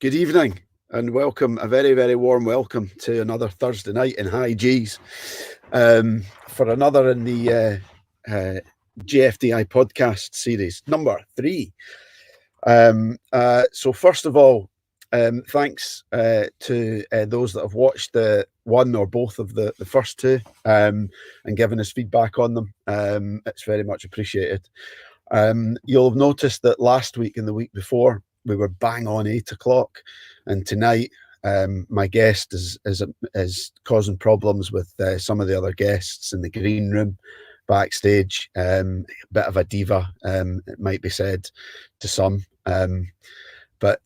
Good evening and welcome, a very, very warm welcome to another Thursday night in High G's for another in the GFDI podcast series, number 3. So first of all, thanks to those that have watched the one or both of the first two and given us feedback on them. It's very much appreciated. You'll have noticed that last week and the week before, we were bang on 8 o'clock, and tonight my guest is causing problems with some of the other guests in the green room backstage. Bit of a diva, it might be said to some, but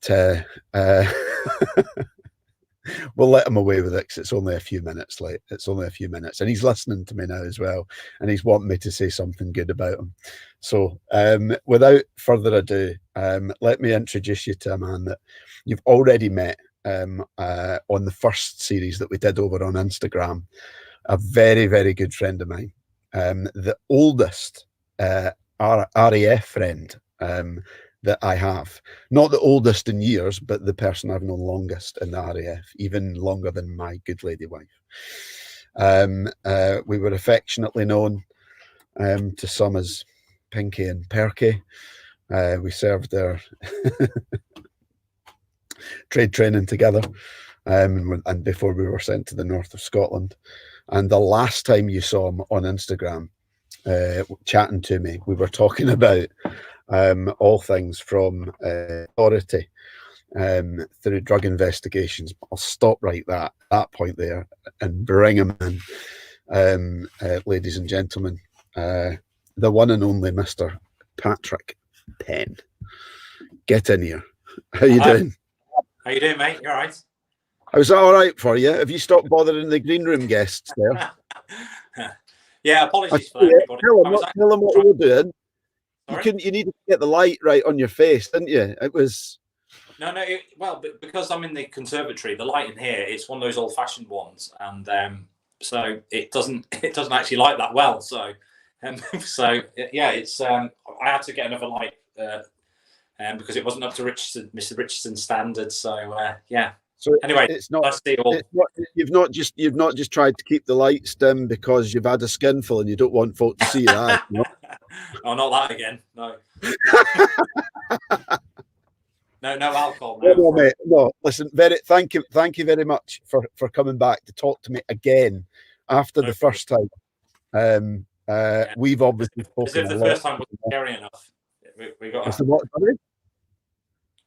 we'll let him away with it because it's only a few minutes late. It's only a few minutes, and he's listening to me now as well, and he's wanting me to say something good about him. So without further ado, let me introduce you to a man that you've already met on the first series that we did over on Instagram. A very, very good friend of mine, the oldest RAF friend that I have. Not the oldest in years, but the person I've known longest in the RAF, even longer than my good lady wife. We were affectionately known to some as Pinky and Perky. We served their trade training together, and before we were sent to the north of Scotland. And the last time you saw him on Instagram chatting to me, we were talking about all things from authority through drug investigations. I'll stop right that point there and bring him in, ladies and gentlemen, the one and only Mr. Patrick Penn. Get in here. How you doing? How you doing, mate? You all right? Was that all right for you? Have you stopped bothering the green room guests there? Yeah, apologies for that, everybody. Tell them what you were doing. You needed to get the light right on your face, didn't you? It was... No, because I'm in the conservatory, the light in here, it's one of those old-fashioned ones, and so it doesn't actually light that well. So, yeah, it's I had to get another light because it wasn't up to Mr. Richardson's standards. So, yeah. So anyway, it's not. You've not just tried to keep the lights dim because you've had a skinful and you don't want folk to see that. You know? Oh, not that again. No. No alcohol. No, mate. No, listen. Thank you very much for coming back to talk to me again after the first time. We've obviously spoken. As if the first time wasn't scary enough. We got.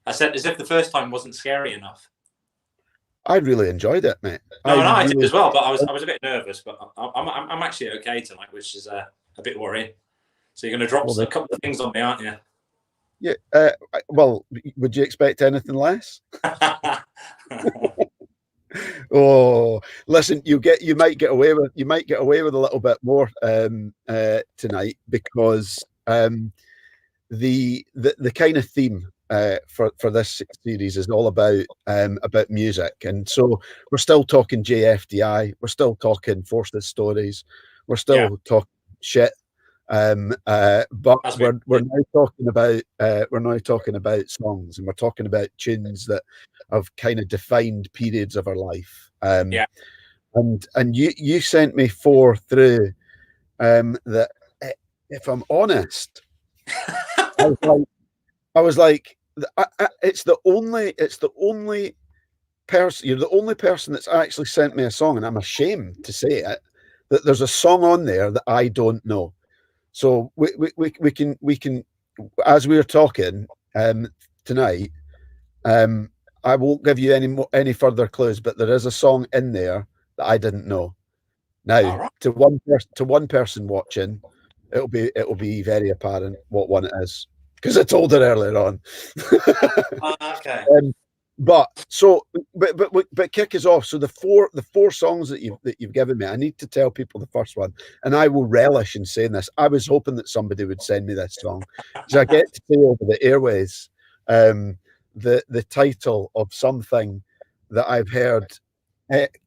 I said as if the first time wasn't scary enough. I really enjoyed it, mate. I did as well, but I was a bit nervous. But I'm actually okay tonight, which is a bit worrying. So you're going to drop a couple of things on me, aren't you? Yeah. Well, would you expect anything less? Oh, listen, you might get away with a little bit more tonight because the kind of theme for this series is all about music, and so we're still talking JFDI, we're still talking Forces Stories, we're still talking shit, but we're now talking about songs, and we're talking about tunes that have kind of defined periods of our life. And you sent me 4 through that, if I'm honest, I was like, it's the only person. You're the only person that's actually sent me a song, and I'm ashamed to say it, that there's a song on there that I don't know. So we can, as we're talking tonight, I won't give you any further clues, but there is a song in there that I didn't know. Now, to one person watching, it'll be very apparent what one it is, because I told her earlier on. Okay. But kick us off. So the four songs that you've given me, I need to tell people the first one, and I will relish in saying this. I was hoping that somebody would send me this song, because I get to say over the airways the title of something that I've heard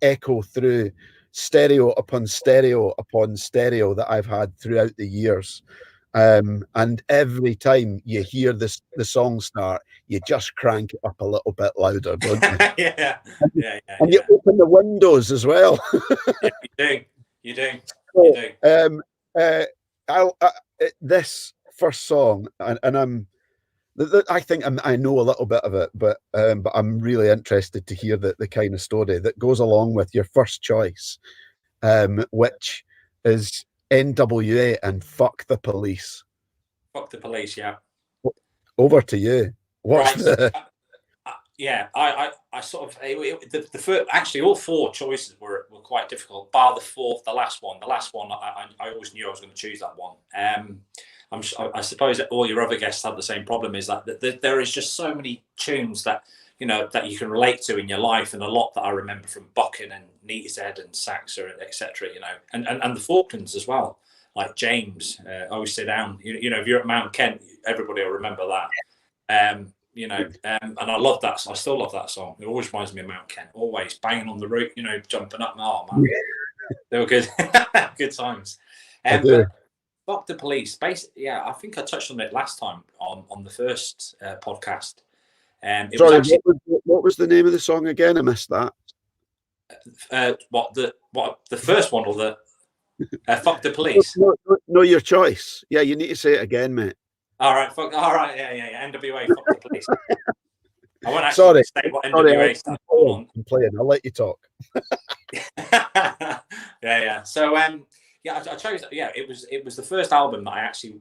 echo through stereo upon stereo upon stereo that I've had throughout the years. And every time you hear the song start, you just crank it up a little bit louder, don't you? Yeah, And, yeah, yeah, and you yeah. open the windows as well. Yeah, you do, you do, you So, do. uh, this first song, and I think I know a little bit of it, but I'm really interested to hear the kind of story that goes along with your first choice, which is NWA and Fuck the Police. Fuck the police, yeah. Over to you. What's Right, so the yeah, I sort of the first, actually all four choices were quite difficult, bar the fourth, the last one. The last one, I always knew I was going to choose that one. I suppose that all your other guests had the same problem, is that there is just so many tunes that that you can relate to in your life, and a lot that I remember from Bucking and Neatishead and Saxa, etc. And the Falklands as well, like James, Always Sit Down. If you're at Mount Kent, everybody will remember that. And I love that. I still love that song. It always reminds me of Mount Kent. Always banging on the roof, jumping up. Oh man, they were good, good times. I do. But Fuck the Police. Basically, yeah, I think I touched on it last time on the first podcast. It was Sorry, actually what was the name of the song again? I missed that. what the first one, or the Fuck the Police. No, your choice. Yeah, you need to say it again, mate. All right, yeah. NWA, Fuck the Police. I won't actually say what NWA stands for. I'm playing. I'll let you talk. Yeah. So yeah, I chose. Yeah, it was the first album that I actually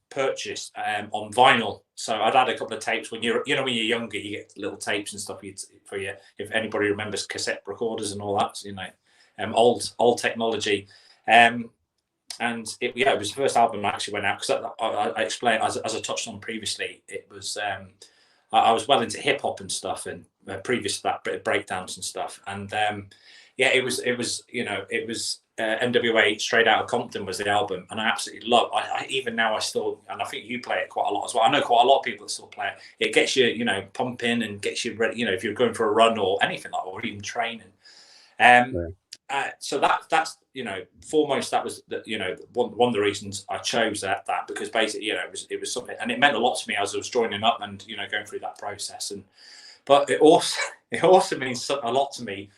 purchased on vinyl. So I'd had a couple of tapes when when you're younger, you get little tapes and stuff for you. If anybody remembers cassette recorders and all that, old technology. And it was the first album that actually went out, because I explained, as I touched on previously, it was I was well into hip hop and stuff, and previous to that, bit of breakdance and stuff. And it was NWA Straight Outta Compton was the album, and I absolutely love. I even now I still, and I think you play it quite a lot as well. I know quite a lot of people that still play it. It gets you pumping and gets you ready. If you're going for a run or anything like that, or even training. So that's foremost, that was one of the reasons I chose that because basically it was something, and it meant a lot to me as I was joining up and going through that process. But it also means a lot to me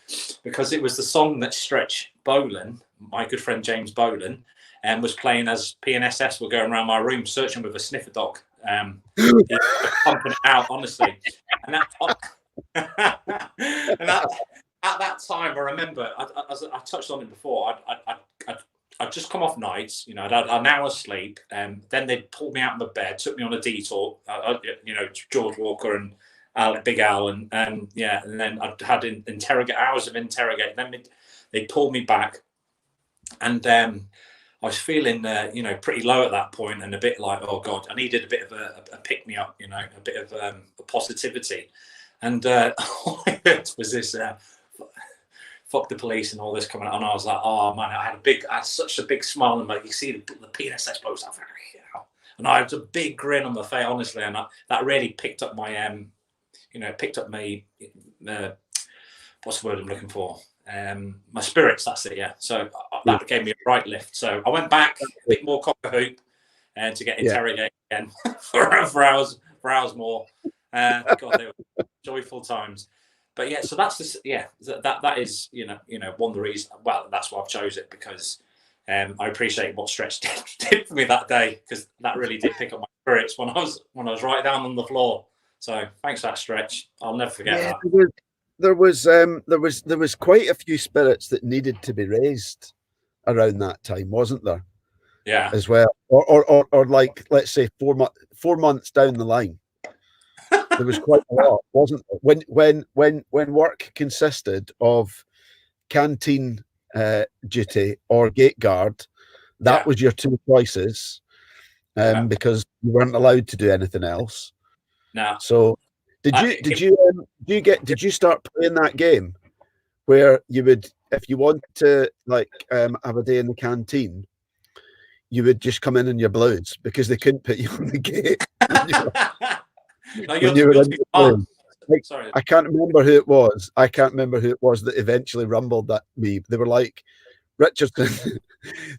because it was the song that Stretch Bolan, my good friend James Bolan, was playing as PNSS were going around my room searching with a sniffer dog, pumping it out, honestly. And at that time, I remember, as I touched on it before, I'd just come off nights, I'd had an hour's sleep, and then they'd pulled me out of my bed, took me on a detour, George Walker and Big Al, and then I'd had hours of interrogate. Then they'd pulled me back, and I was feeling, pretty low at that point, and a bit like, oh God, I needed a bit of a pick me up, a bit of a positivity, and all I heard was this. Fuck the police and all this coming out, and I was like, oh man, I had such a big smile, and you see the PNSS post, and I had a big grin on my face, honestly, and that really picked up my what's the word I'm looking for? My spirits. That's it. Yeah. So that gave me a right lift. So I went back a bit more cock a hoop, to get interrogated again for hours more. God, they were joyful times. But yeah, so that's that is one of the reasons. Well, that's why I've chose it, because I appreciate what Stretch did for me that day, because that really did pick up my spirits when I was right down on the floor. So thanks for that, Stretch. I'll never forget that. There was quite a few spirits that needed to be raised around that time, wasn't there? Yeah. As well, or like, let's say 4 months down the line. There was quite a lot, wasn't there? When work consisted of canteen duty or gate guard, that was your two choices, because you weren't allowed to do anything else. No. So did you start playing that game where you would, if you want to have a day in the canteen, you would just come in your blues because they couldn't put you on the gate? Sorry. I can't remember who it was. I can't remember who it was that eventually rumbled that me. They were like, Richardson,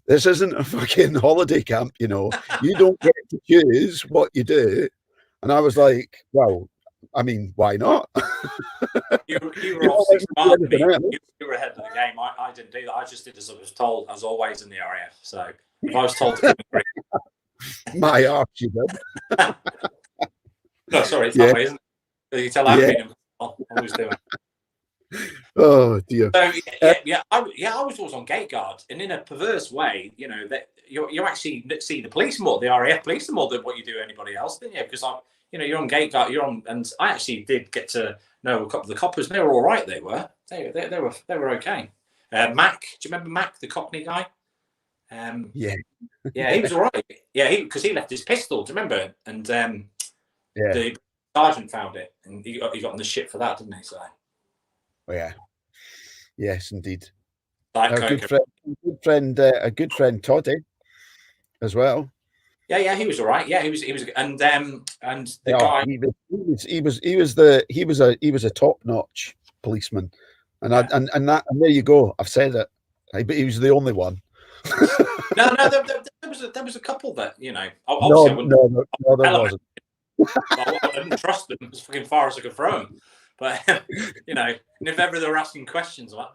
this isn't a fucking holiday camp, you know. You don't get to choose what you do. And I was like, well, I mean, why not? You You were know, obviously like smarter than everything me. else. You were ahead of the game. I didn't do that. I just did as I was told, as always in the RAF. So if I was told to come and My arse, you did. no, sorry, it's Yeah, that way, isn't it? You tell yeah. Adrian, I'll always do it. Oh dear. So I was always on gate guard, and in a perverse way, you know that you actually see the police more, the RAF police more than what you do anybody else, didn't you? Because you're on gate guard, you're on, and I actually did get to know a couple of the coppers. And they were all right. They were okay. Mac, do you remember Mac, the Cockney guy? Yeah, Yeah, he was all right. Yeah, because he left his pistol. Do you remember? And yeah, the sergeant found it, and he got on the shit for that, didn't he? So oh, yeah, yes, indeed. like A good friend, Toddy, as well. yeah, he was all right. Yeah, he was, and the Yeah, guy. he was a top-notch policeman, and Yeah. and there you go. I've said it. But he was the only one. No, there was a couple that No, obviously I wouldn't. no, there wasn't. I didn't trust them as fucking far as I could throw them, but and if ever they were asking questions, I'm like,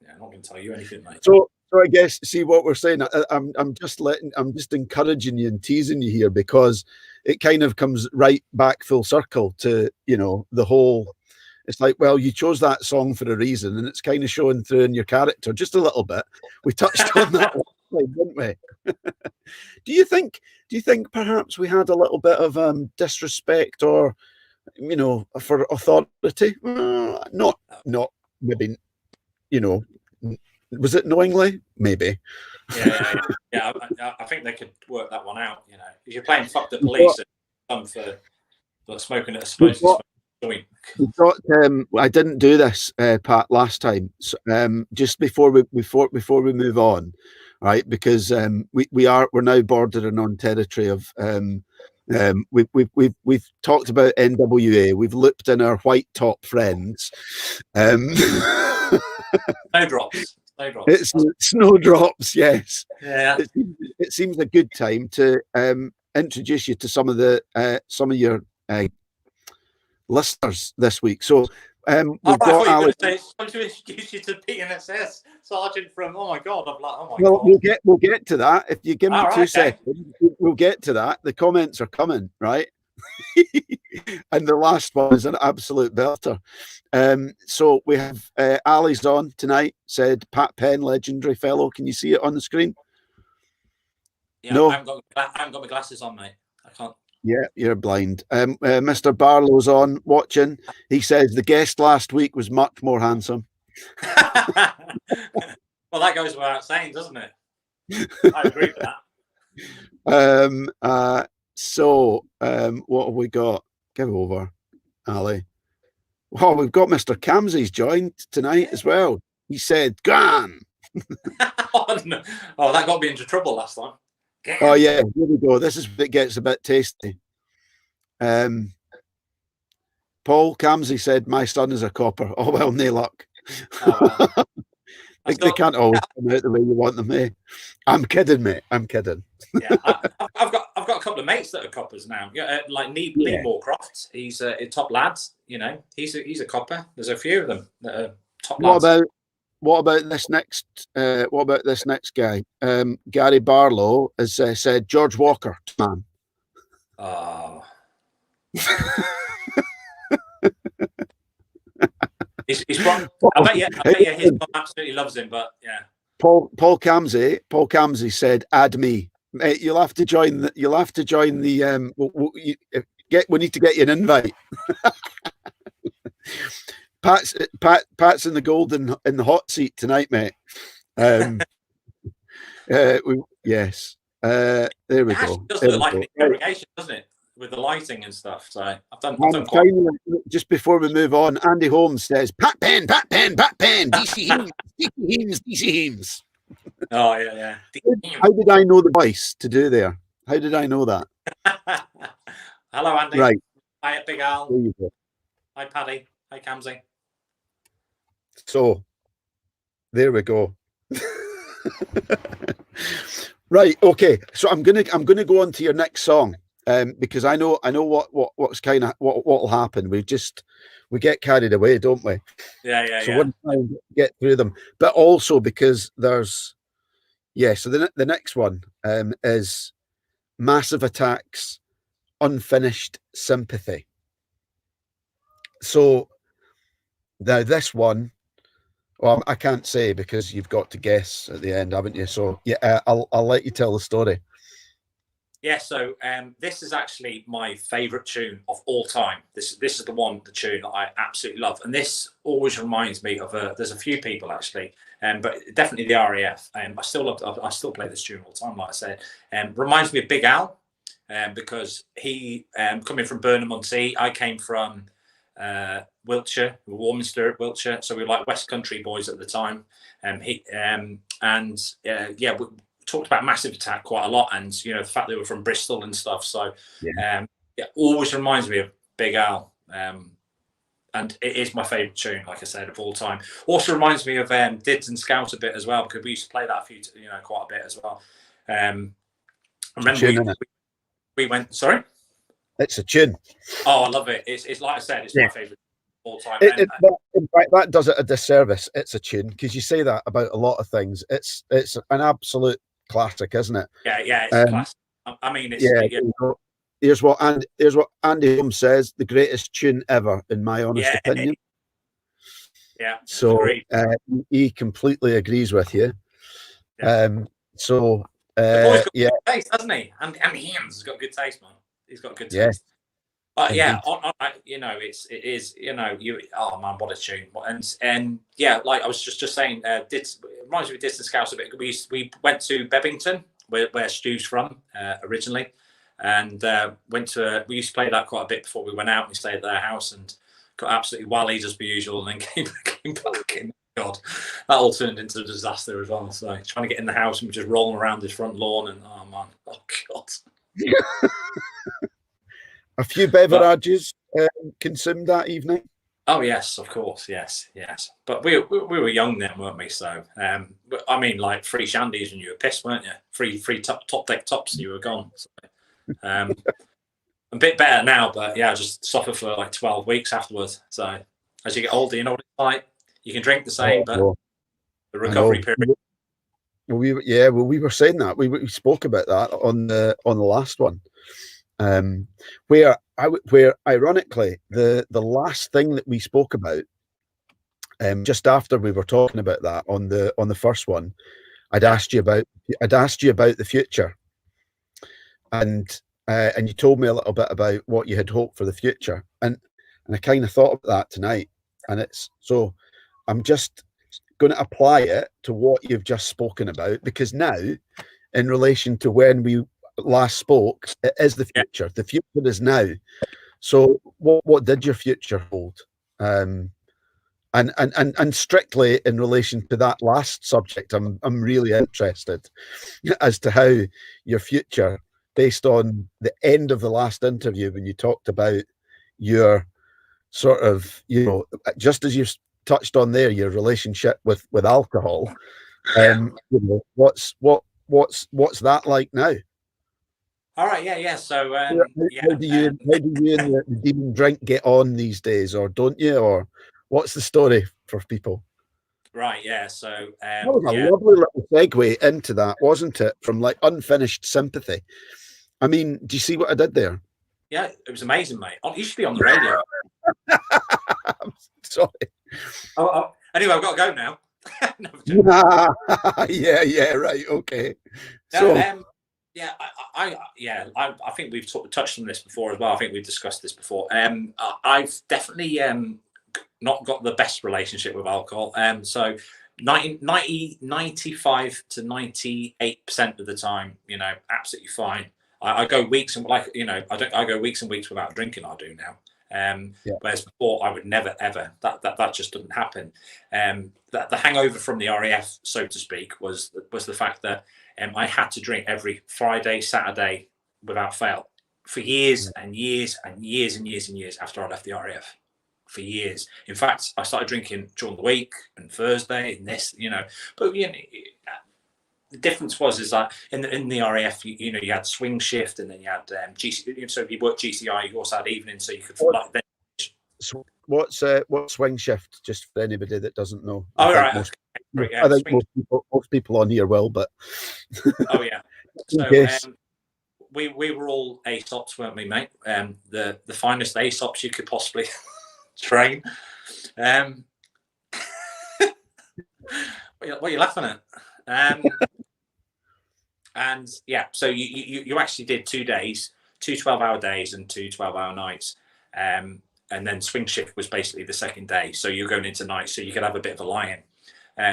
yeah, I'm not going to tell you anything, mate. So I guess see what we're saying. I'm just encouraging you and teasing you here because it kind of comes right back full circle to the whole. It's like, well, you chose that song for a reason, and it's kind of showing through in your character just a little bit. We touched on that last time, didn't we? Do you think perhaps we had a little bit of disrespect or for authority? Not maybe. Was it knowingly? Maybe. Yeah. I think they could work that one out. If you're playing fuck the police, for smoking at a supposed joint. I didn't do this, Pat, last time. So, just before we move on, right? Because we're now bordering on territory of we've talked about NWA. We've looped in our white top friends. Snowdrops. It's snowdrops. Yes. Yeah. It seems a good time to introduce you to some of your listeners this week. So we've got Alex. I thought you were going to introduce you to PNSS Sergeant from. Oh my God! I'm like, oh my God. God. We'll get to that. If you give me 2 seconds, we'll get to that. The comments are coming, right? And the last one is an absolute belter. So we have Ali's on tonight. Said Pat Penn, legendary fellow. Can you see it on the screen? Yeah, no, I haven't got my glasses on, mate. I can't. Yeah, you're blind. Mr. Barlow's on watching. He says the guest last week was much more handsome. Well, that goes without saying, doesn't it? I agree with that. So what have we got? Give over, Ali. Oh, we've got Mr. Camsey's joined tonight as well. He said, "Gone." Oh, no. Oh, that got me into trouble last time. Oh yeah, here we go. This is it gets a bit tasty. Paul Camsey said, "My son is a copper." Oh well, no luck. Oh, well. They can't always come out the way you want them, eh? I'm kidding, mate. I'm kidding. Yeah, I've got a couple of mates that are coppers now. Yeah, like Lee Moorcroft. He's a top lad. He's a copper. There's a few of them that are top lads. What about this next? What about this next guy? Gary Barlow has said George Walker, man. Oh. he's I bet you his mum absolutely loves him, but yeah. Paul Camsey said, "Add me, mate. You'll have to join the. We need to get you an invite." Pat's in the hot seat tonight, mate. Yes. There we go. It does look like an interrogation, doesn't it? With the lighting and stuff. So I've done just before we move on, Andy Holmes says, Pat Penn, DC Heems. Oh yeah. How did I know the voice to do there? How did I know that? Hello, Andy. Right. Hi, Big Al. There you go. Hi, Paddy. Hi, Camsey. So there we go. Right. Okay. So I'm gonna go on to your next song, because I know what's kind of what'll happen. We get carried away, don't we? So we're Yeah. trying to get through them, but also because there's So the next one is Massive Attack's Unfinished Sympathy. So now this one, well, I can't say because you've got to guess at the end, haven't you? So yeah, I'll let you tell the story. Yeah, so this is actually my favourite tune of all time. This is the tune that I absolutely love, and this always reminds me of there's a few people actually, but definitely the RAF. I still play this tune all the time, like I said. Reminds me of Big Al, because he coming from Burnham-on-Sea. I came from Wiltshire, Warminster, Wiltshire, so we were like West Country boys at the time. Yeah, talked about Massive Attack quite a lot, and the fact they were from Bristol and stuff. So it always reminds me of Big Al, and it is my favourite tune, like I said, of all time. Also reminds me of Dids and Scout a bit as well, because we used to play that quite a bit as well. I remember we went. Sorry, it's a tune. Oh, I love it. It's like I said, it's my favourite of all time. In fact, that does it a disservice. It's a tune, because you say that about a lot of things. It's an absolute classic, isn't it? Yeah, it's a classic. I mean, here's what Andy Holmes says: the greatest tune ever, in my honest opinion. Yeah. So he completely agrees with you. Yeah. So the boy's got good taste, hasn't he? And has got good taste, man. He's got good taste. But yeah, it is. Oh man, what a tune! And yeah, like I was just saying, it reminds me of Distant Scouts a bit. We went to Bebington, where Stu's from originally, and we used to play that quite a bit before we went out. We stayed at their house and got absolutely wallied as per usual, and then came back in. God, that all turned into a disaster as well. So trying to get in the house and just rolling around this front lawn, and oh God. A few beverages consumed that evening. Oh yes, of course, yes. But we were young then, weren't we? So I mean, like free shandies and you were pissed, weren't you? Free top deck tops and you were gone. So, a bit better now, but yeah, I just suffered for like 12 weeks afterwards. So as you get older, you know what it's like. You can drink the same, but the recovery period. We were saying that we spoke about that on the last one. Where ironically the last thing that we spoke about, just after we were talking about that on the first one, I'd asked you about the future, and you told me a little bit about what you had hoped for the future, and I kind of thought of that tonight, and so I'm just going to apply it to what you've just spoken about, because now, in relation to when we last spoke, it is the future. The future is now. So what did your future hold? And strictly in relation to that last subject, I'm really interested as to how your future, based on the end of the last interview when you talked about your sort of, just as you touched on there, your relationship with alcohol. What's that like now? All right, yeah. So how do you and the demon drink get on these days, or don't you, or what's the story for people? Right, yeah. So that was a lovely little segue into that, wasn't it? From like Unfinished Sympathy. I mean, do you see what I did there? Yeah, it was amazing, mate. You should be on the radio. I'm sorry. Anyway, I've got to go now. Yeah, right, okay. I think we've touched on this before as well. I think we've discussed this before. I've definitely not got the best relationship with alcohol. So 95 to 98% of the time, absolutely fine. I go weeks and I go weeks and weeks without drinking. I do now. Whereas before I would never ever. That just didn't happen. The hangover from the RAF, so to speak, was the fact that I had to drink every Friday, Saturday without fail for years and years and years and years and years after I left the RAF. For years. In fact, I started drinking during the week and Thursday and this, but the difference is that in the RAF, you know, you had swing shift, and then you had GC. So if you worked GCI, you also had evening, so you could like then. What's swing shift? Just for anybody that doesn't know. Oh, right. I think most people on here will, but oh yeah. So we were all ASOPs, weren't we, mate? The finest ASOPs you could possibly train. What are you laughing at? And yeah, so you actually did 2 days, 2 12-hour days and 2 12-hour nights. And then swing shift was basically the second day. So you're going into night, so you could have a bit of a lie-in.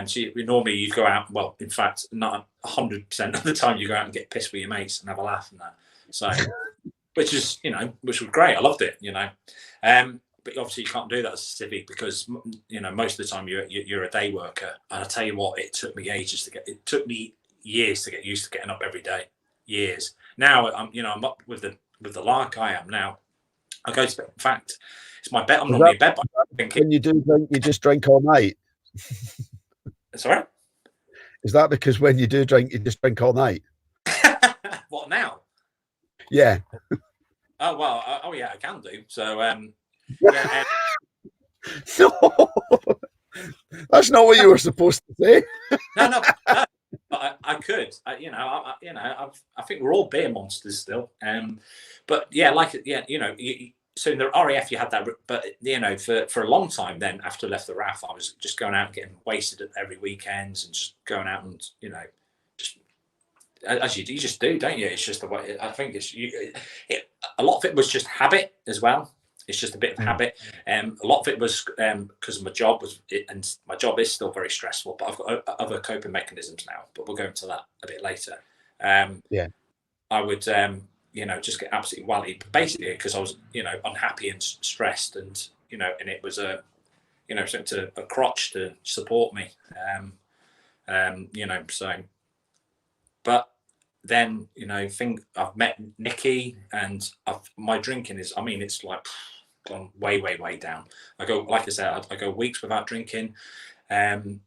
So normally you'd go out, well, in fact, not 100% of the time you go out and get pissed with your mates and have a laugh and that. So, which was great. I loved it, you know. But obviously you can't do that as a civic because, you know, most of the time you're a day worker. And I tell you what, it took me years to get used to getting up every day. Years. Now I'm up with the lark I am now. I go to bed. In fact, it's my bed. I'm normally in bed. When you do drink, you just drink all night. Sorry? Is that because when you do drink, you just drink all night? What now? Yeah. Oh well. Oh yeah, I can do. So yeah. No, that's not what you were supposed to say. No. But I could. I think we're all beer monsters still. But yeah, so in the RAF you had that, but you know, for a long time then after I left the RAF, I was just going out and getting wasted every weekends and just going out and, you know, just as you just do, don't you? It's just the way. I think a lot of it was just habit as well. It's just a bit of habit. A lot of it was because my job and my job is still very stressful, but I've got other coping mechanisms now, but we'll go into that a bit later. Yeah. I would, just get absolutely wally, basically because I was, you know, unhappy and stressed, and, you know, and it was a crotch to support me. So, but then, you know, I've met Nikki, and my drinking is, I mean, it's like gone way down. I go, like I said, I go weeks without drinking.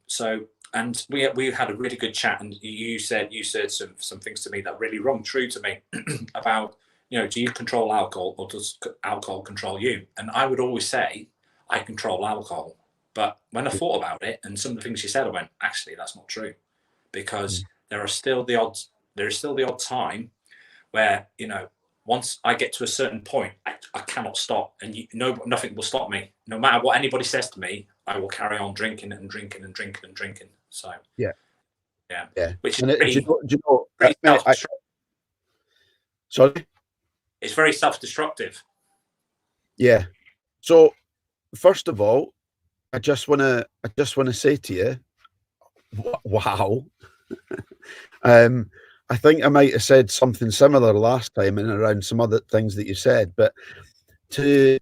So, and we had a really good chat, and you said some things to me that really rung true to me about, you know, do you control alcohol or does alcohol control you? And I would always say I control alcohol, but when I thought about it and some of the things you said, I went, actually, that's not true, because there is still the odd time where, you know, once I get to a certain point, I cannot stop, and nothing will stop me. No matter what anybody says to me, I will carry on drinking and drinking and drinking and drinking. So yeah. Which is sorry, it's very self-destructive. Yeah. So first of all, I just want to say to you, wow. I think I might have said something similar last time and around some other things that you said, but to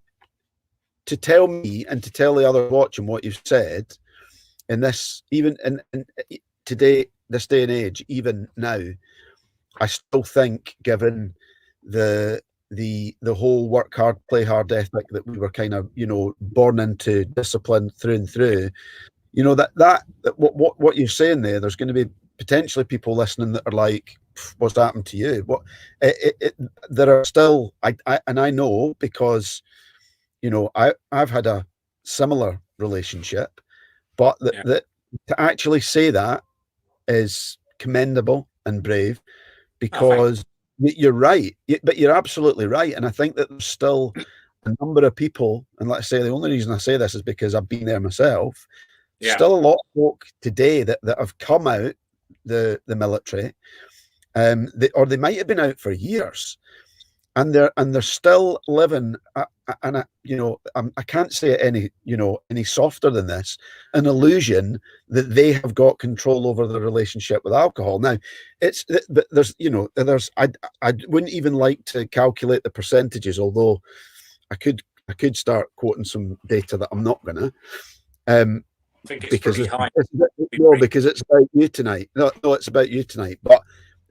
tell me and to tell the other watching what you've said in this, even in today, this day and age, even now, I still think, given the whole work hard, play hard ethic that we were kind of, you know, born into, discipline through and through, you know, that what you're saying there's going to be potentially people listening that are like, what's happened to you? What there are still, I know, because, you know, I've had a similar relationship, but that to actually say that is commendable and brave, because you're right, but you're absolutely right. And I think that there's still a number of people, and let's say the only reason I say this is because I've been there myself. Still a lot of folk today that have come out the military, or they might have been out for years, and they're still living, and I can't say it any softer than this, an illusion that they have got control over their relationship with alcohol. Now, I wouldn't even like to calculate the percentages, although I could start quoting some data that I'm not gonna. I think it's pretty high. Because it's about you tonight. No, it's about you tonight. But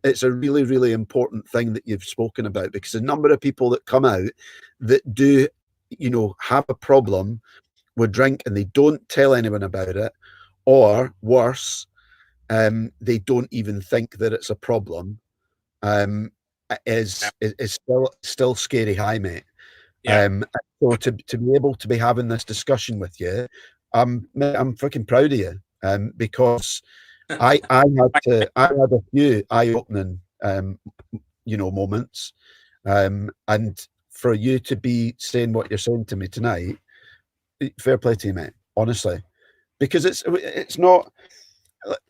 it's a really, really important thing that you've spoken about, because a number of people that come out that do, you know, have a problem with drink and they don't tell anyone about it, or worse, they don't even think that it's a problem, is still scary high, mate. Yeah. So to be able to be having this discussion with you, I'm freaking proud of you, because I had a few eye-opening moments, and for you to be saying what you're saying to me tonight, fair play to you, mate. Honestly, because it's not.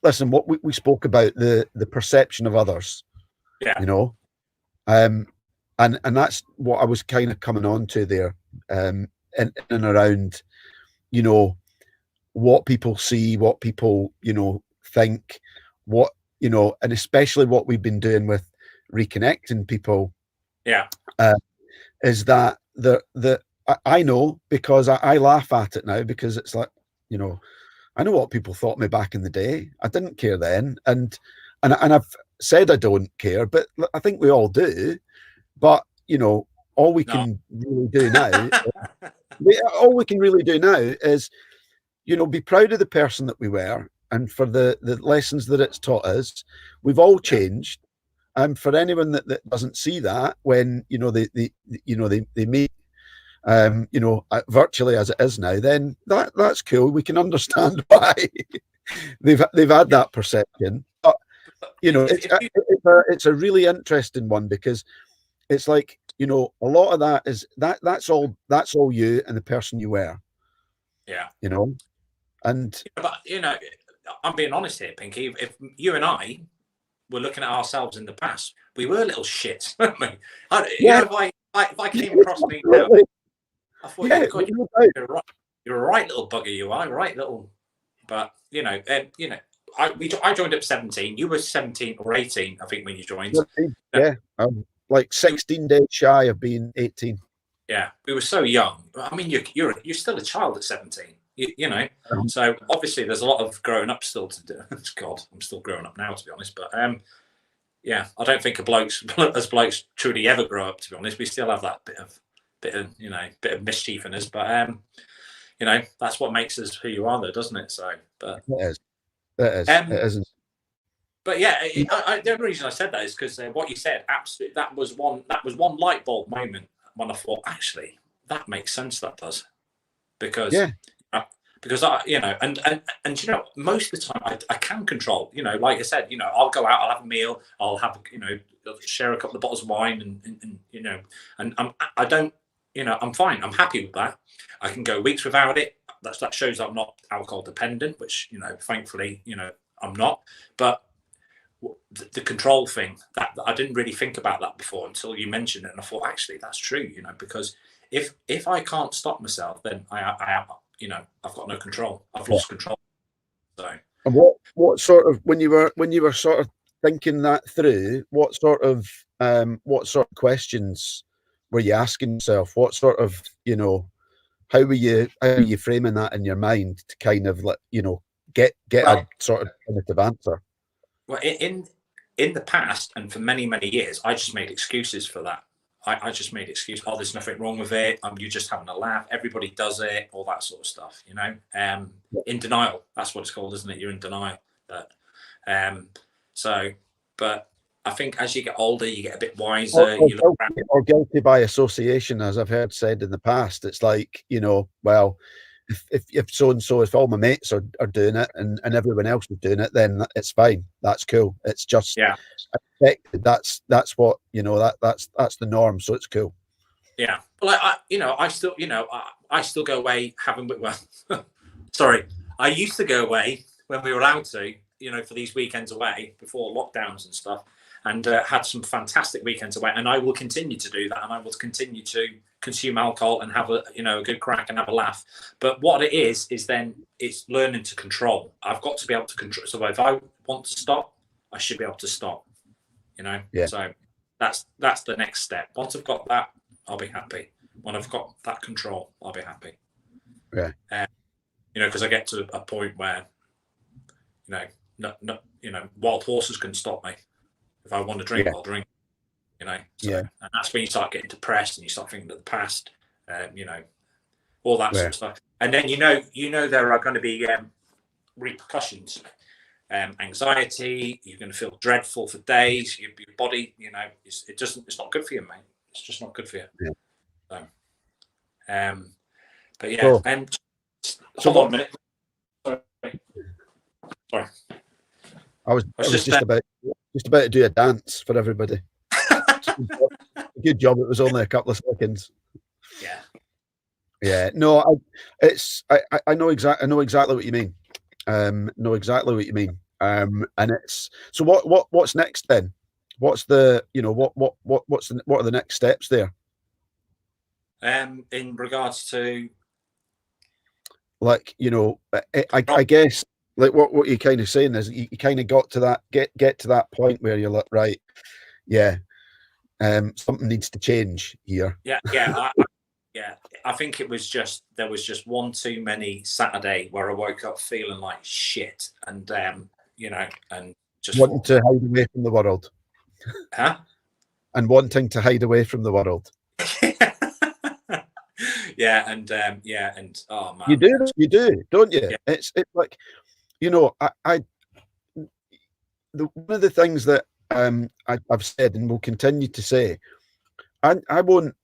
Listen, what we spoke about, the perception of others, Yeah. you know, um, and that's what I was kind of coming on to there, in and around, you know, what people see, what people, think, what, and especially what we've been doing with reconnecting people, Yeah. uh, is that I know, because I laugh at it now, because it's like, you know, I know what people thought me back in the day. I didn't care then, and I've said I don't care, but I think we all do. But all we No. can really do now, all we can really do now is, be proud of the person that we were, and for the lessons that it's taught us. We've all Yeah. changed. And for anyone that doesn't see that, when they meet, virtually as it is now, then that's cool. We can understand why they've had that perception. But it's a really interesting one, because it's like, a lot of that is that's all you and the person you were, Yeah. And But I'm being honest here, Pinky. If you and I were looking at ourselves in the past, we were little shits, weren't we? yeah, If I came across me now, absolutely. I thought, Yeah, God, no doubt. you're a right little bugger. You are right little. But I joined up 17. You were 17 or 18, I think, when you joined. Yeah, I'm like 16 days shy of being 18. Yeah, we were so young. I mean, you're still a child at 17. So obviously there's a lot of growing up still to do. God, I'm still growing up now, to be honest. But yeah, I don't think blokes truly ever grow up. To be honest, we still have that bit of mischief in us. But that's what makes us who you are, though, doesn't it? So, but it is. It isn't. But yeah, the only reason I said that is because what you said, absolutely, that was one light bulb moment when I thought, actually, that makes sense. That does, because Yeah. because most of the time I can control. Like I said, I'll go out, I'll have a meal, I'll have share a couple of bottles of wine, and I don't, I'm fine. I'm happy with that. I can go weeks without it. That shows I'm not alcohol dependent, which thankfully, I'm not. But the control thing, that I didn't really think about that before until you mentioned it, and I thought, actually, that's true. Because if I can't stop myself, then I've got no control. I've lost control. So, and what sort of, when you were sort of thinking that through, what sort of questions were you asking yourself? What sort of, how were you framing that in your mind to kind of get a sort of definitive answer? Well, in the past and for many, many years, I just made excuses for that. I just made excuses. Oh, there's nothing wrong with it. You're just having a laugh. Everybody does it. All that sort of stuff. In denial. That's what it's called, isn't it? You're in denial. But but I think as you get older, you get a bit wiser. Or guilty by association, as I've heard said in the past. It's like, well, if so and so, if all my mates are doing it, and everyone else is doing it, then it's fine. That's cool. It's just expected. That's what that's the norm. So it's cool. Yeah, well, I still go away having. Well, sorry, I used to go away when we were allowed to, for these weekends away before lockdowns and stuff, and had some fantastic weekends away. And I will continue to do that, and I will continue to consume alcohol and have a good crack and have a laugh. But what it is then it's learning to control. I've got to be able to control. So if I want to stop, I should be able to stop. Yeah. So that's the next step. Once I've got that, I'll be happy. When I've got that control, I'll be happy. Yeah. Because I get to a point where, wild horses can stop me. If I want to drink, I'll drink. And that's when you start getting depressed and you start thinking of the past. All that sort of stuff. And then there are going to be repercussions. anxiety. You're going to feel dreadful for days. Your body, it's not good for you, mate. It's just not good for you. Yeah. So, but yeah, hold on a minute. Sorry. I was just about to do a dance for everybody. Good job. It was only a couple of seconds. Yeah. Yeah. No, I know exactly what you mean. Know exactly what you mean. And it's so what's next then? What's the what are the next steps there? In regards to, like, I guess like what you're kind of saying is you kind of got to that get to that point where you're like, right, yeah, something needs to change here. Yeah. I think there was just one too many Saturday where I woke up feeling like shit, and and just wanting to hide away from the world. Huh? And wanting to hide away from the world. Yeah, and oh man, you do, don't you? Yeah. It's like, one of the things that I've said and will continue to say, I won't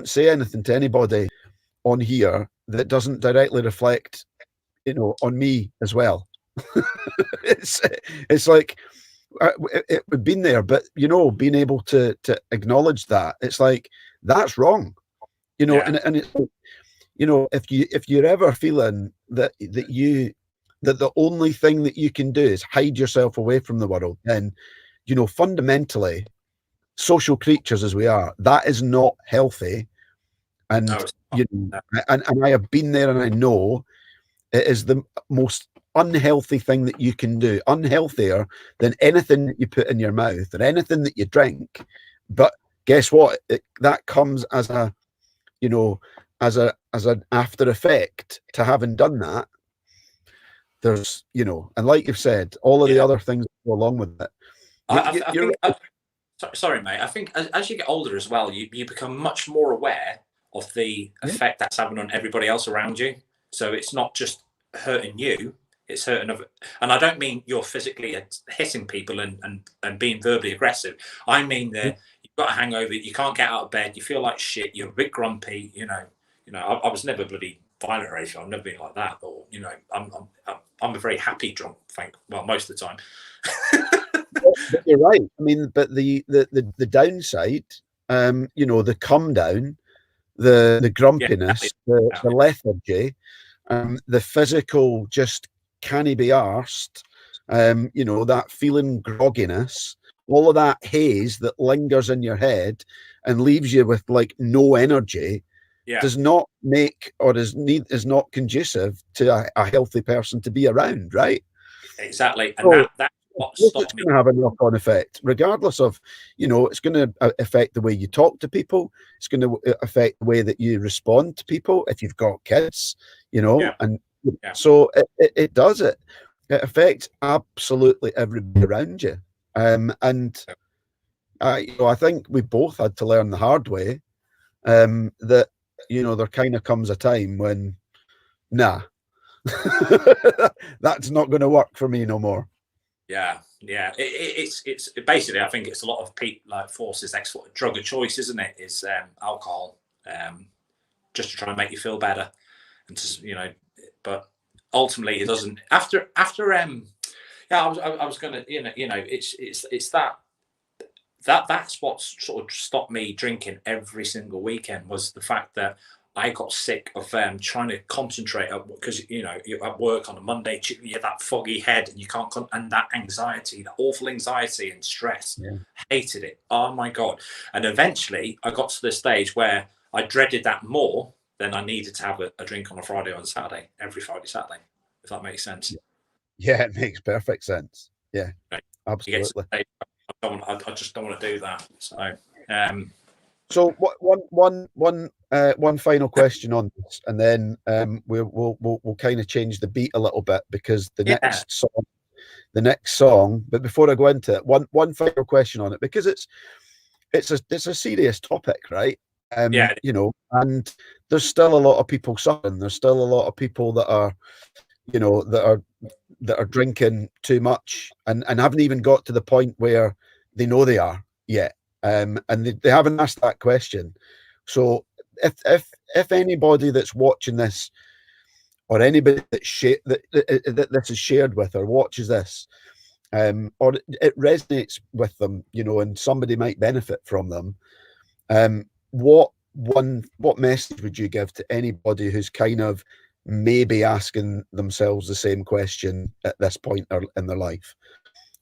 say anything to anybody on here that doesn't directly reflect, on me as well. it's like we've been there, but being able to acknowledge that, it's like that's wrong, Yeah. and it's like, if you're ever feeling that the only thing that you can do is hide yourself away from the world, then fundamentally, social creatures as we are, that is not healthy. And No. and I have been there, and I know it is the most unhealthy thing that you can do, unhealthier than anything that you put in your mouth or anything that you drink. But guess what? That comes as a, as an after effect to having done that. There's, and like you've said, all of the other things that go along with it. Sorry, mate. I think as you get older as well, you become much more aware of the effect that's having on everybody else around you. So it's not just hurting you, it's hurting other. And I don't mean you're physically hitting people and being verbally aggressive. I mean that you've got a hangover, you can't get out of bed, you feel like shit, you're a bit grumpy. I was never bloody violent or anything. I've never been like that. Or I'm a very happy drunk. Most of the time. But you're right. I mean, but the downside, the come down, the grumpiness, the lethargy, the physical just can't be arsed, that feeling grogginess, all of that haze that lingers in your head and leaves you with like no energy, does not make, or is not conducive to a healthy person to be around, right? Exactly. And that's what stopped me. It's going to have a knock-on effect, regardless of, it's going to affect the way you talk to people. It's going to affect the way that you respond to people if you've got kids, and so it does it. It affects absolutely everybody around you. And I think we both had to learn the hard way, that, there kind of comes a time when, nah, that's not going to work for me no more. Yeah. It's basically, I think it's a lot of people like forces export drug of choice, isn't it? Is alcohol, just to try and make you feel better, and to, but ultimately it doesn't. After I was gonna, it's that's what sort of stopped me drinking every single weekend, was the fact that I got sick of trying to concentrate, because you're at work on a Monday, you have that foggy head and you can't, and that anxiety, that awful anxiety and stress. Hated it. Oh my God. And eventually I got to the stage where I dreaded that more than I needed to have a drink on a Friday or a Saturday, every Friday, Saturday, if that makes sense. Yeah, it makes perfect sense. Yeah, absolutely. I just don't want to do that. So one final question on this, and then we'll kind of change the beat a little bit, because the next song. But before I go into it, one final question on it, because it's a serious topic, right? And there's still a lot of people suffering. There's still a lot of people that are, that are that are drinking too much and haven't even got to the point where they know they are yet, and they haven't asked that question. So if anybody that's watching this, or anybody that this is shared with or watches this, or it resonates with them, and somebody might benefit from them, what message would you give to anybody who's kind of maybe asking themselves the same question at this point in their life,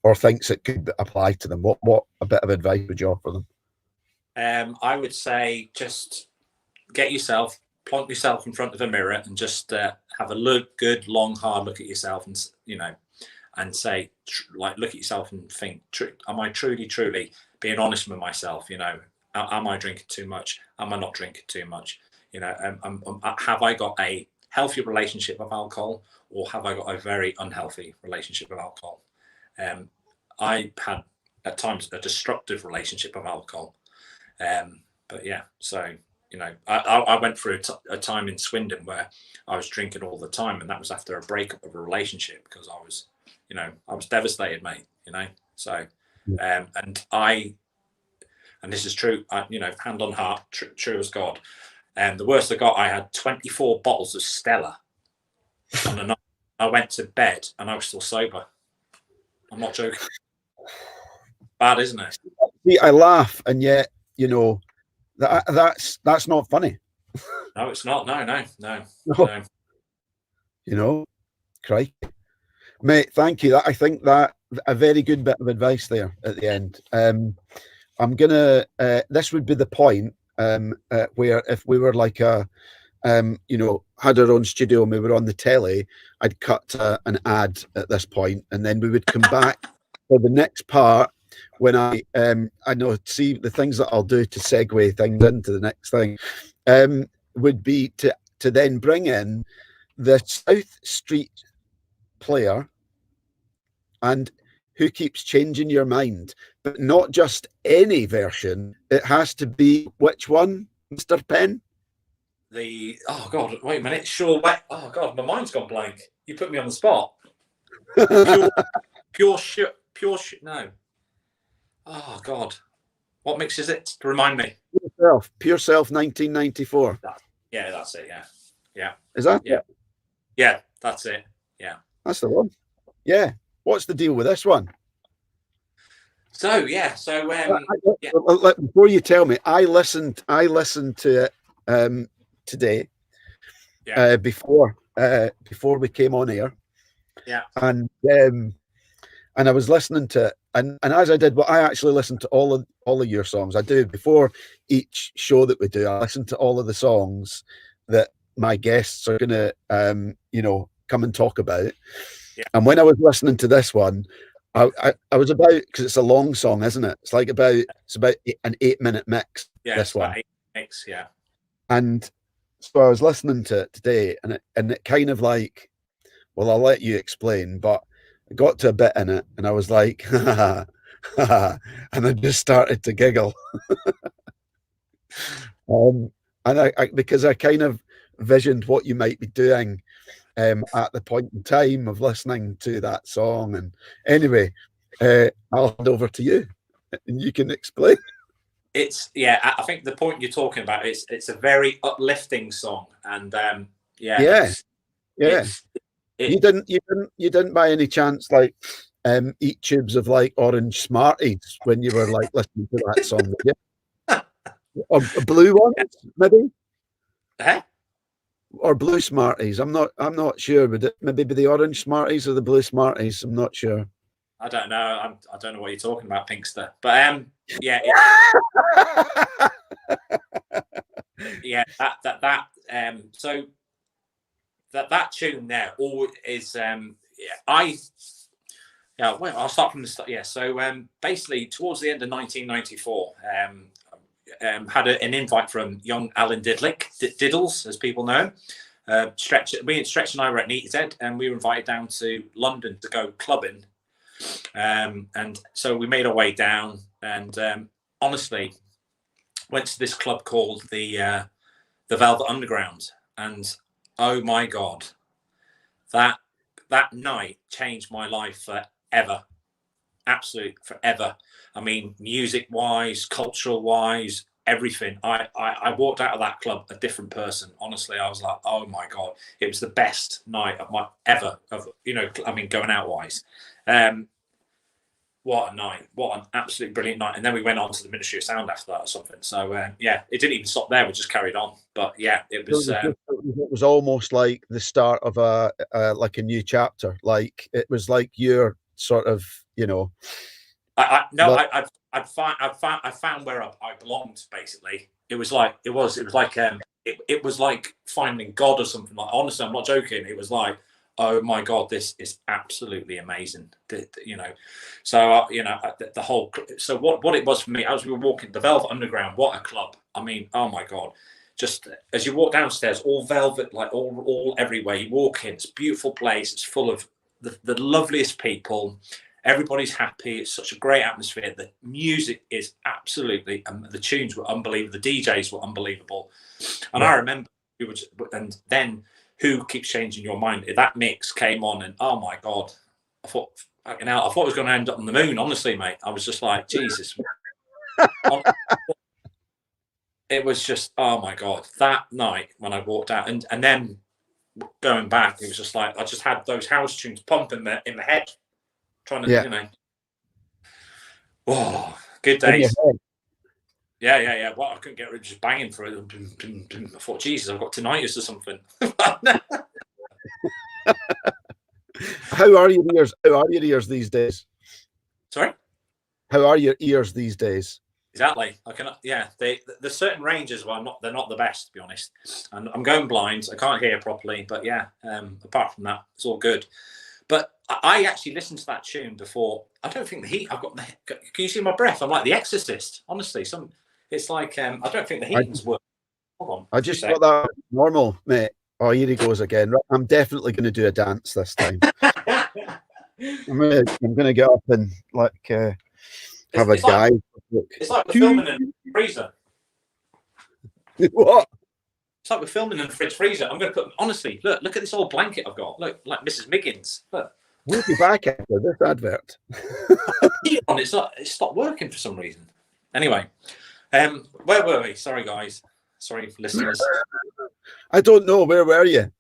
or thinks it could apply to them? What a bit of advice would you offer them? I would say just plonk yourself in front of a mirror and just have a good, long, hard look at yourself, and say, look at yourself and think, am I truly being honest with myself? Am I drinking too much? Am I not drinking too much? Have I got a healthy relationship with alcohol, or have I got a very unhealthy relationship with alcohol? I had at times a destructive relationship with alcohol, but yeah, so I went through a time in Swindon where I was drinking all the time, and that was after a breakup of a relationship, because I was devastated, mate. So and this is true, hand on heart, true as God. And the worst I got, I had 24 bottles of Stella on the night. I went to bed and I was still sober. I'm not joking. Bad, isn't it? See, I laugh, and yet, that's not funny. No, it's not. No. Crikey. Mate, thank you. I think that a very good bit of advice there at the end. I'm gonna. This would be the point where if we were like had our own studio and we were on the telly, I'd cut an ad at this point, and then we would come back for the next part when I know, see, the things that I'll do to segue things into the next thing would be to then bring in the South Street player, and who keeps changing your mind, but not just any version. It has to be which one, Mr. Penn? Oh God, wait a minute. Sure, wait. Oh God, my mind's gone blank. You put me on the spot. Pure shit. No. Oh God, what mix is it? Remind me. Pure Self, 1994. Yeah, that's it. Yeah. Is that? Yeah, that's it. Yeah, that's the one. Yeah. What's the deal with this one? So before you tell me, I listened to it today. Yeah. Before we came on air. Yeah. And I was listening to it, and as I did, I actually listened to all of your songs. I do before each show that we do. I listen to all of the songs that my guests are gonna come and talk about. Yeah. And when I was listening to this one, I was about, because it's a long song, isn't it? It's about an 8-minute mix. Yeah, this one. 8 mix, yeah. And so I was listening to it today, and it kind of like, well, I'll let you explain, but I got to a bit in it, and I was like, ha, ha, ha, and I just started to giggle. And because I kind of visioned what you might be doing at the point in time of listening to that song. And anyway, I'll hand over to you, and you can explain. I think the point you're talking about, it's a very uplifting song, and you didn't by any chance like eat tubes of like orange Smarties when you were like listening to that song, did you? Or blue ones, maybe? Huh? Or blue Smarties. I'm not sure. Would it maybe be the orange Smarties or the blue Smarties? I'm not sure. I don't know. I don't know what you're talking about, Pinkster. But yeah, yeah. So that tune there all is well, I'll start from the start. Yeah. So basically, towards the end of 1994, had an invite from young Alan Diddles, as people know. Stretch and I were at NEATZ, and we were invited down to London to go clubbing. And so we made our way down, and honestly, went to this club called the Velvet Underground, and oh my God, that that night changed my life forever, absolutely forever. I mean, music wise, cultural wise, everything. I walked out of that club a different person. Honestly, I was like, oh my god, it was the best night of my ever of I mean, going out wise. What a night! What an absolutely brilliant night! And then we went on to the Ministry of Sound after that or something. So yeah, it didn't even stop there. We just carried on. But yeah, it was. It was almost like the start of a like a new chapter. Like it was like your sort of, I But found where I belonged. Basically, it was like it was like finding God or something. Like, honestly, I'm not joking. It was like, oh my god, this is absolutely amazing. So the whole. So what it was for me, as we were walking the Velvet Underground, what a club! I mean, oh my god. Just as you walk downstairs, all velvet, like all everywhere. You walk in, it's a beautiful place. It's full of the loveliest people. Everybody's happy. It's such a great atmosphere. The music is absolutely, the tunes were unbelievable. The DJs were unbelievable. And I remember, and then Who Keeps Changing Your Mind? That mix came on, and oh my god, I thought it was going to end up on the moon. Honestly, mate, I was just like, Jesus. It was just, oh my god, that night when I walked out, and then going back, it was just like I just had those house tunes pumping in my head, trying to, oh, good days. Yeah. Well, I couldn't get rid of just banging for it. I thought, Jesus, I've got tinnitus or something. how are your ears? How are your ears these days? Sorry? How are your ears these days? Exactly. I can. Yeah, there's certain ranges where they're not the best, to be honest. And I'm going blind. I can't hear properly. But yeah, apart from that, it's all good. But I actually listened to that tune before. I don't think the heat. Can you see my breath? I'm like The Exorcist. Honestly, it's like I don't think the heating's working. Hold on. I just thought that was normal, mate. Oh, here he goes again. I'm definitely going to do a dance this time. I'm gonna get up and have a guy. It's like we're filming in the freezer. What? It's like we're filming in the fridge freezer. I'm going to put, honestly, look at this old blanket I've got. Look, like Mrs. Miggins. Look. We'll be back after this advert. It stopped working for some reason. Anyway, where were we? Sorry, guys. Sorry, listeners. I don't know. Where were you?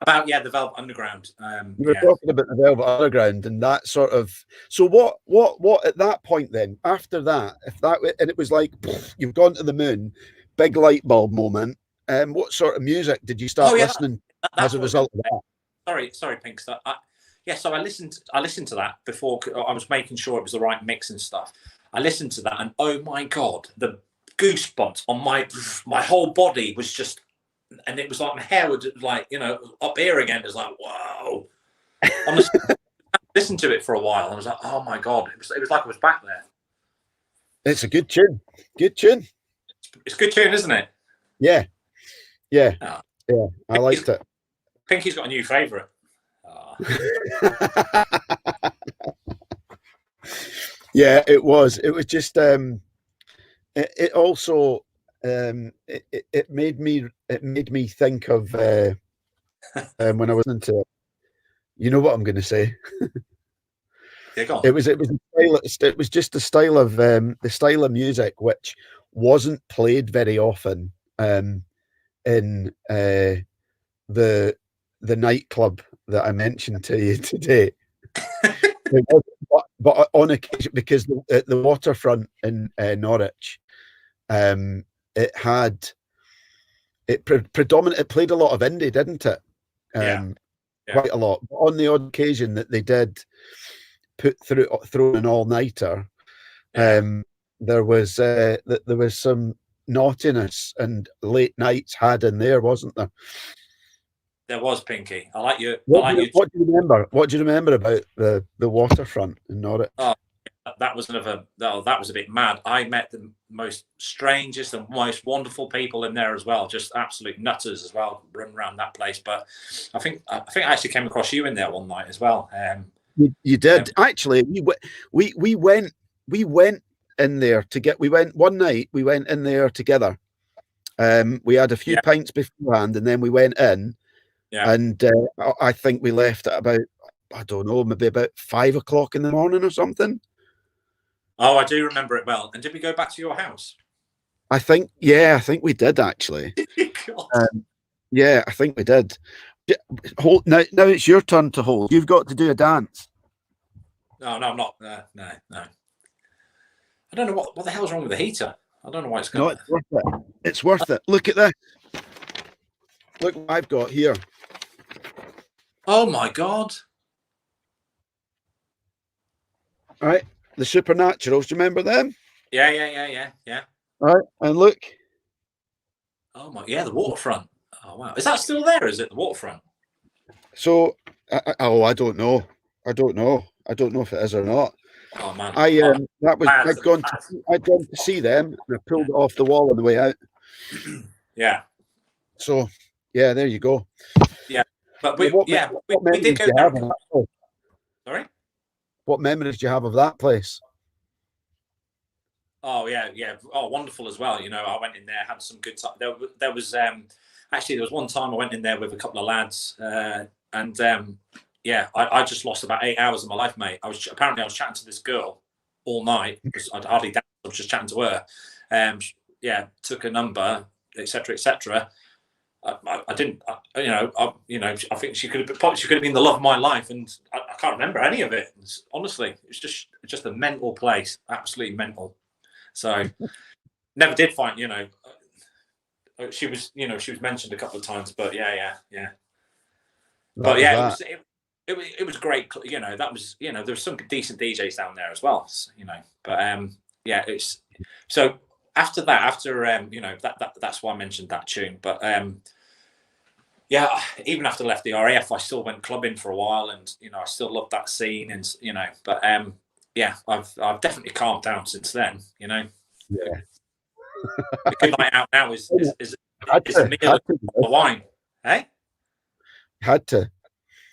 About the Velvet Underground. You were talking about the Velvet Underground and that sort of. So what at that point then? After that, and it was like you've gone to the moon, big light bulb moment. What sort of music did you start listening as a result of that? Sorry, Pink. So I listened to that before. I was making sure it was the right mix and stuff. I listened to that, and oh my god, the goosebumps on my whole body was just. And it was like my hair would up here again. It was like, whoa. Honestly, I listened to it for a while and I was like, oh my god, it was like I was back there. It's a good tune. Good tune. It's a good tune, isn't it? Yeah. I liked it. Pinky's got a new favourite. Yeah, it was. It was just. It also. It made me think of when I was into it. You know what I'm going to say? Yeah, go on. It was just the style of music which wasn't played very often in the nightclub that I mentioned to you today. but on occasion, because the waterfront in Norwich. It played a lot of indie, didn't it? Quite a lot. But on the odd occasion that they did throw an all-nighter, there was some naughtiness and late nights had in there, wasn't there? There was, Pinky. I like you. What do you remember? What do you remember about the waterfront in Norwich? That was a bit mad. I met the most strangest and most wonderful people in there as well. Just absolute nutters as well, running around that place. But I think I actually came across you in there one night as well. You did actually. We went in there one night. We went in there together. We had a few pints beforehand, and then we went in. And I think we left at about, I don't know, maybe about 5 o'clock in the morning or something. Oh, I do remember it well. And did we go back to your house? I think we did actually. Yeah, I think we did. Hold, now it's your turn to hold. You've got to do a dance. No, I'm not. No. I don't know what the hell's wrong with the heater. I don't know why it's going. No, it's worth it. It's worth it. Look at this. Look what I've got here. Oh my God. All right, the Supernaturals. Do you remember them? Yeah. All right, and look. Oh my, yeah, the waterfront. Oh wow, is that still there? Is it the waterfront? So, I don't know. I don't know if it is or not. Oh man, I'd gone to see them, and I pulled it off the wall on the way out. Yeah. So, yeah, there you go. Yeah, but we did go down. Sorry. What memories do you have of that place? Oh yeah. Oh, wonderful as well. You know, I went in there, had some good time. There was actually one time I went in there with a couple of lads, and I just lost about 8 hours of my life, mate. I was chatting to this girl all night because I'd hardly danced. I was just chatting to her. Took a number, etc. I didn't, I think she could have been the love of my life, and I can't remember any of it. Honestly, it's just a mental place, absolutely mental. So, never did find, she was mentioned a couple of times, but yeah. But yeah, it was great. You know, that was, there was some decent DJs down there as well. But it's so after that, that's why I mentioned that tune. But even after I left the RAF, I still went clubbing for a while, and I still loved that scene, and but I've definitely calmed down since then. Yeah. A good night out now is a meal of wine. Hey, had to.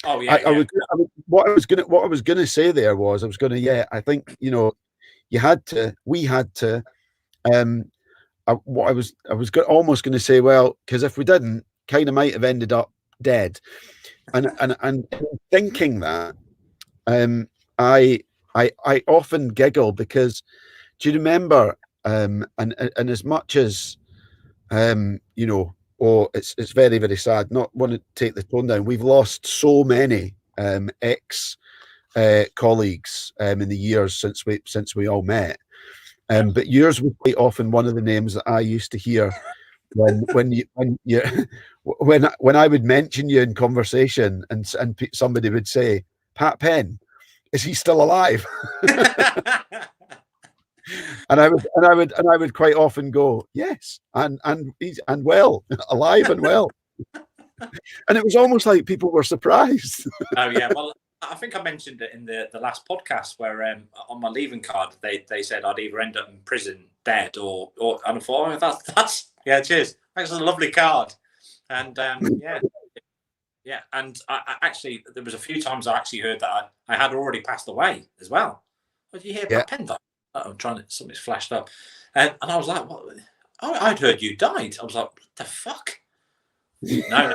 Oh yeah. What I was gonna say there was I think you had to. We had to. What I was almost going to say, well, because if we didn't, kind of might have ended up dead. And thinking that, I often giggle because do you remember? And as much as it's very, very sad. Not want to take the tone down. We've lost so many ex colleagues in the years since we all met. But yours was quite often one of the names that I used to hear when I would mention you in conversation, and somebody would say, "Pat Penn, is he still alive?" And I would quite often go, "Yes," and he's well, alive and well. And it was almost like people were surprised. Oh yeah, well, I think I mentioned it in the last podcast where on my leaving card they said I'd either end up in prison dead or and I thought, oh, that's yeah, cheers. Thanks for the lovely card. And yeah, and I actually there was a few times I actually heard that I had already passed away as well. Did you hear about Penn? I'm trying to, something's flashed up, and I was like, what? Oh, I'd heard you died. I was like, what the fuck? No.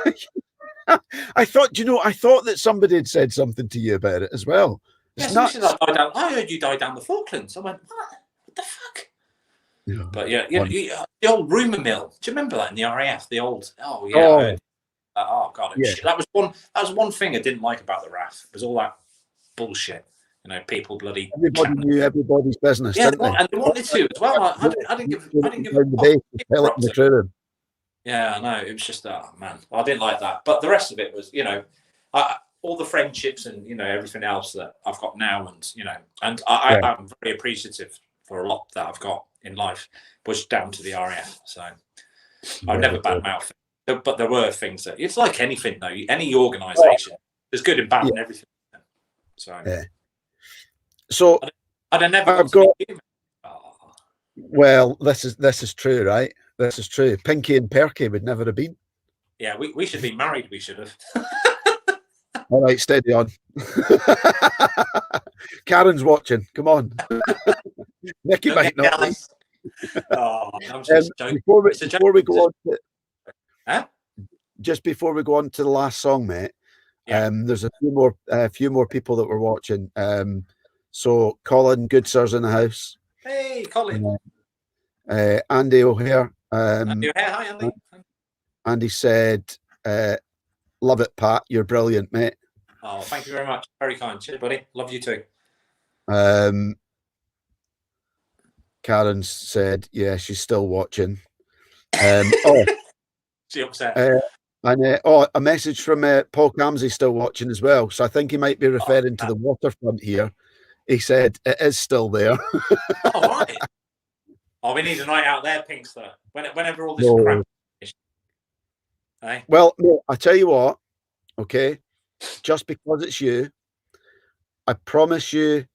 I thought that somebody had said something to you about it as well. Yes, I heard you died down the Falklands. I went, what the fuck? Yeah. But the old rumour mill. Do you remember that in the RAF? The old, God, that was one thing I didn't like about the RAF. It was all that bullshit. People bloody. Everybody knew everybody's business, didn't they? And they wanted to as well. I didn't give the crew. Yeah, I know. It was just, oh man, I didn't like that. But the rest of it was, all the friendships and everything else that I've got now, and I'm very appreciative for a lot that I've got in life was down to the RAF. So I've never badmouthed it. But there were things that it's like anything though. Any organisation, there's good and bad and everything. So. Yeah. So I'd never Well, this is true, right? This is true. Pinky and Perky would never have been. Yeah, we should be married. We should have. All right, steady on. Karen's watching. Come on. Nicky might not be. Oh, I'm just joking. Before we go on to, huh? just before we go on to the last song, mate, Yeah. there's a few more people that we're watching. So Colin Goodsir's in the house. Hey, Colin. Andy O'Hare. Hi, Andy. Andy said, "Love it, Pat. You're brilliant, mate." Oh, thank you very much. Very kind. Cheers, buddy. Love you too. Karen said, "Yeah, she's still watching." Oh, She upset. and a message from Paul Camsey still watching as well. So I think he might be referring to the waterfront here. He said it is still there. Oh, right. Oh, we need a night out there, Pinkster. Whenever all this crap is. Hey? Well, no, I tell you what, okay, just because it's you, I promise you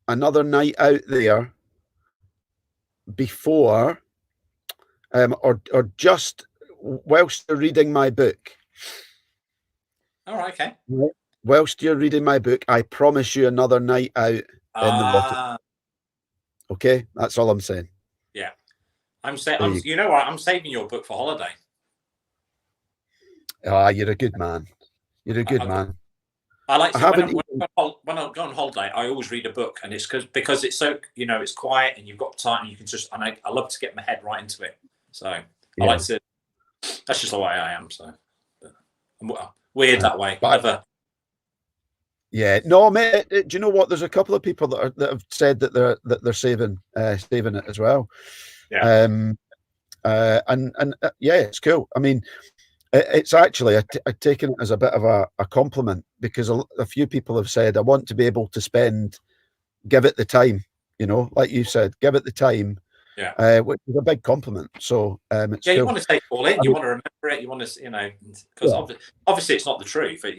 another night out there before or just whilst you're reading my book. All right, okay. Whilst you're reading my book, I promise you another night out in the water. Okay, that's all I'm saying. Yeah, you know what? I'm saving your book for holiday. Ah, you're a good man. You're a good man. I like to, when I go on holiday, I always read a book, and it's because it's so, it's quiet and you've got time and you can just, and I love to get my head right into it. So I like to, that's just the way I am. So I'm weird that way. Yeah, no, mate. Do you know what? There's a couple of people that have said that they're saving it as well. Yeah. And yeah, it's cool. I mean, it's actually I've taken it as a bit of a compliment, because a few people have said, I want to be able to give it the time. Like you said, give it the time. Yeah. Which is a big compliment. So it's you cool. want to take it all in. You want to remember it. You want to, because obviously it's not the truth, but